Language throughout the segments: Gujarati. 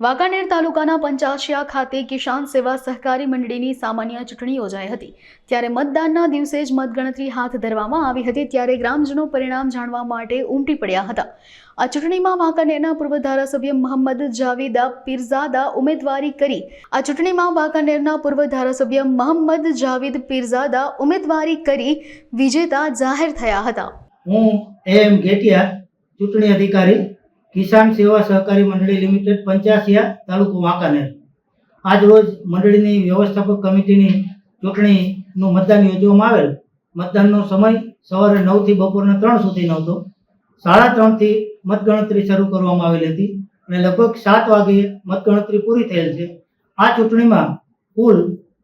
વાંકાનેર તાલુકાના પંચાશિયા ખાતે કિસાન સેવા સહકારી મંડળીની સામાન્ય ચૂંટણી યોજાઈ હતી। ત્યારે મતદાનના દિવસે જ મતગણતરી હાથ ધરવામાં આવી હતી। ત્યારે ગ્રામજનો પરિણામ જાણવા માટે ઉમટી પડ્યા હતા। આ ચૂંટણીમાં વાંકાનેરના પૂર્વ ધારાસભ્ય મોહમ્મદ જાવેદ પીરઝાદા ઉમેદવારી કરી વિજેતા જાહેર થયા હતા। હું એમ ગેટિયા, ચૂંટણી અધિકારી, કિસાન સેવા સહકારી મંડળી લિમિટેડ, પંચાશિયા, તાલુકો વાંકાનેર। આજ રોજ મંડળીની વ્યવસ્થાપક કમિટીની ચૂંટણીનું મતદાન યોજવામાં આવેલ। મતદાનનો સમય સવારે 9 થી બપોરના 3 સુધીનો હતો। 3:30 થી મતગણતરી શરૂ કરવામાં આવેલી હતી અને લગભગ 7 વાગ્યે મતગણતરી પૂરી થયેલ છે। આ ચૂંટણીમાં કુલ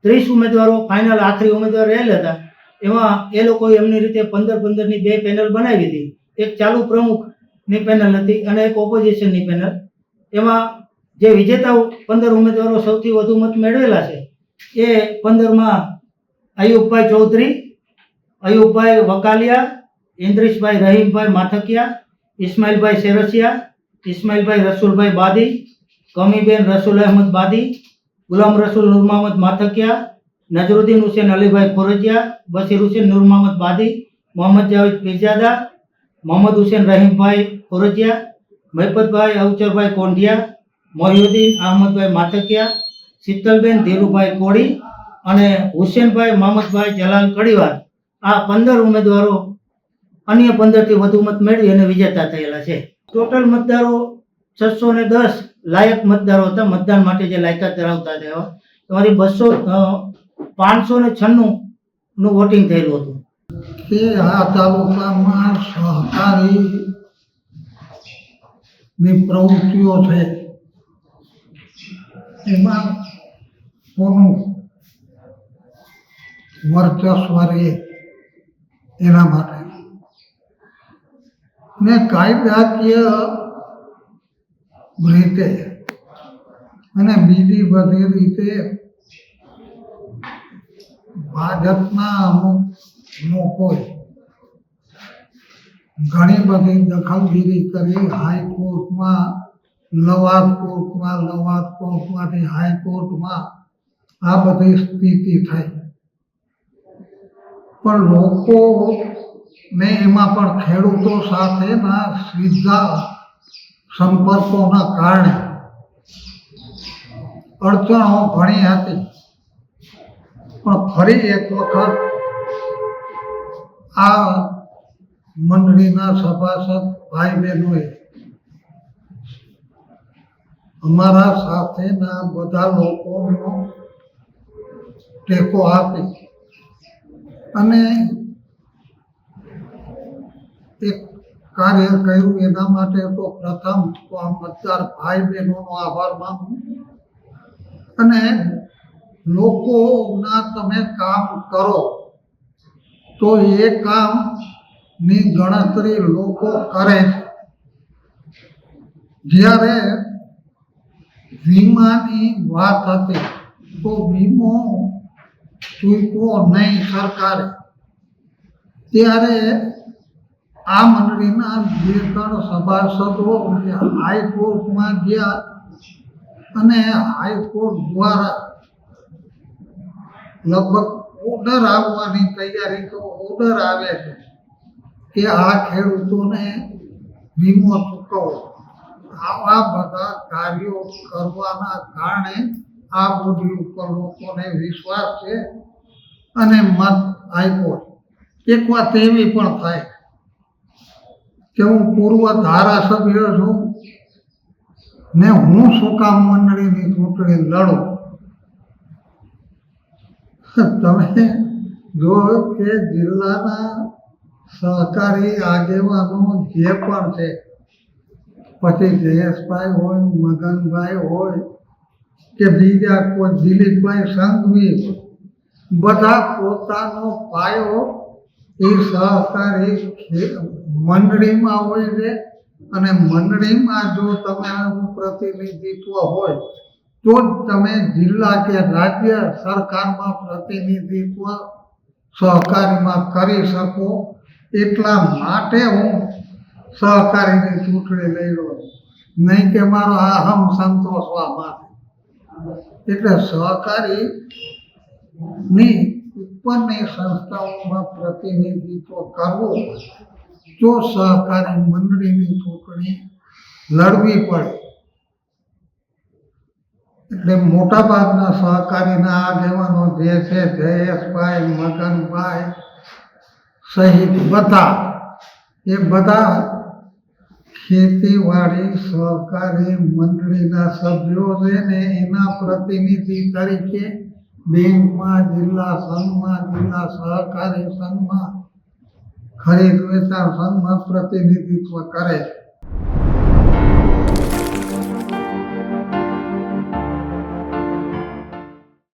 30 ઉમેદવારો ફાઇનલ આખરી ઉમેદવાર રહેલા હતા। એમાં એ લોકોએ એમની રીતે 15-15ની 2 પેનલ બનાવી હતી। એક ચાલુ પ્રમુખની પેનલ હતી અને એક ઓપોઝિશનની પેનલ। એમાં જે વિજેતા 15 ઉમેદવારો સૌથી વધુ મત મેળવેલા છે એ 15માં અયુબભાઈ ચૌધરી, અયુબભાઈ વકાલિયા, ઇન્દ્રિશભાઈ રહીમભાઈ માથકિયા, ઇસ્માઇલભાઈ શેરસિયા, ઇસ્માઇલભાઈ રસુલભાઈ બાદી, કમીબેન રસુલ અહેમદ બાદી, ગુલામ રસુલ નૂર મોહમ્મદ માથકિયા, નજરુદ્દીન હુસેન અલીભાઈ ખોરજિયા, બશીર હુસેન નૂર મોહમ્મદ બાદી, મોહમ્મદ જાવેદ પીરઝાદા, મોહમ્મદ હુસેન રહીમભાઈ ખોરજિયા, મહિપતભાઈ અવચરભાઈ કોંઢિયા, મોહિઉદ્દીન અહમદભાઈ માથકિયા, શીતલબેન ધીરુભાઈ કોડી અને હુસેનભાઈ મોહમ્મદભાઈ જલાલ કડીવાર, આ 15 ઉમેદવારો અન્ય 15થી વધુ મત મેળવી અને વિજેતા થયેલા છે। ટોટલ મતદારો 610 લાયક મતદારો હતા, મતદાન માટે જે લાયકાત ધરાવતા હતા। એમાંથી 596 નું વોટિંગ થયેલું હતું। કે આ તાલુકામાં સહકારીની પ્રવૃત્તિઓ છે એમાં કોનું વર્ચસ્વ રહે એના માટે ને કાયદાકીય રીતે અને બીજી બધી રીતે ભાજપના અમુક લોકોએ ઘણી બધી દખલગીરી કરી। હાઈકોર્ટમાં, લવાદ કોર્ટમાંથી હાઈકોર્ટમાં આ બધી સ્થિતિ થઈ, પણ લોકોને એમાં પણ ખેડૂતો સાથેના સીધા સંપર્કોના કારણે અડચણો ઘણી હતી। પણ ફરી એક વખત આ મંડળીના સભાસદ ભાઈ બહેનોએ અમારા સાથેના બધા લોકોનો ટેકો આપી અને એક કાર્ય કર્યું। એના માટે તો પ્રથમ તો આ મતદાર ભાઈ બહેનોનો આભાર માનું અને લોકોના તમે કામ કરો તો એ કામની ગણતરી લોકો કરે છે। જ્યારે વીમાની વાત હતી તો વીમો ચૂક્યો નહીં સરકારે, ત્યારે આ મંડળીના 2-3 સભાસદો હાઈકોર્ટમાં ગયા અને હાઈકોર્ટ દ્વારા લગભગ ઓર્ડર આવવાની તૈયારી, તો ઓર્ડર આવે છે કે આ ખેડૂતોને વીમો ચૂકવો। આવા બધા કાર્યો કરવાના કારણે આ બોડી ઉપર લોકોને વિશ્વાસ છે અને મત આપ્યો। એક વાત એવી પણ થાય કે હું પૂર્વ ધારાસભ્ય છું ને હું શું કામ મંડળીની ચૂંટણી લડું? તમે જો કે જિલ્લાના સહકારી આગેવાનો જે પણ છે, પછી જયેશભાઈ હોય, મગનભાઈ હોય કે બીજા કોઈ દિલીપભાઈ સંઘવી હોય, બધા પોતાનો પાયો એ સહકારી મંડળીમાં હોય છે અને મંડળીમાં જો તમારું પ્રતિનિધિત્વ હોય તો જ તમે જિલ્લા કે રાજ્ય સરકારમાં પ્રતિનિધિત્વ સહકારીમાં કરી શકો। એટલા માટે હું સહકારીની ચૂંટણી લઈ રહ્યો છું। નહીં કે મારો અહમ સંતોષવા માટે. એટલે સહકારી ની ઉપરની સંસ્થાઓમાં પ્રતિનિધિત્વ કરવું જો સહકારી મંડળીની ચૂંટણી લડવી પડે. એટલે મોટાભાગના સહકારીના આગેવાનો જે છે જયેશભાઈ, મગનભાઈ સહિત બધા એ બધા ખેતીવાડી સહકારી મંડળીના સભ્યો છે ને એના પ્રતિનિધિ તરીકે બેંકમાં, જિલ્લા સંઘમાં, જિલ્લા સહકારી સંઘમાં, ખરીદ વેચાણ સંઘમાં પ્રતિનિધિત્વ કરે છે.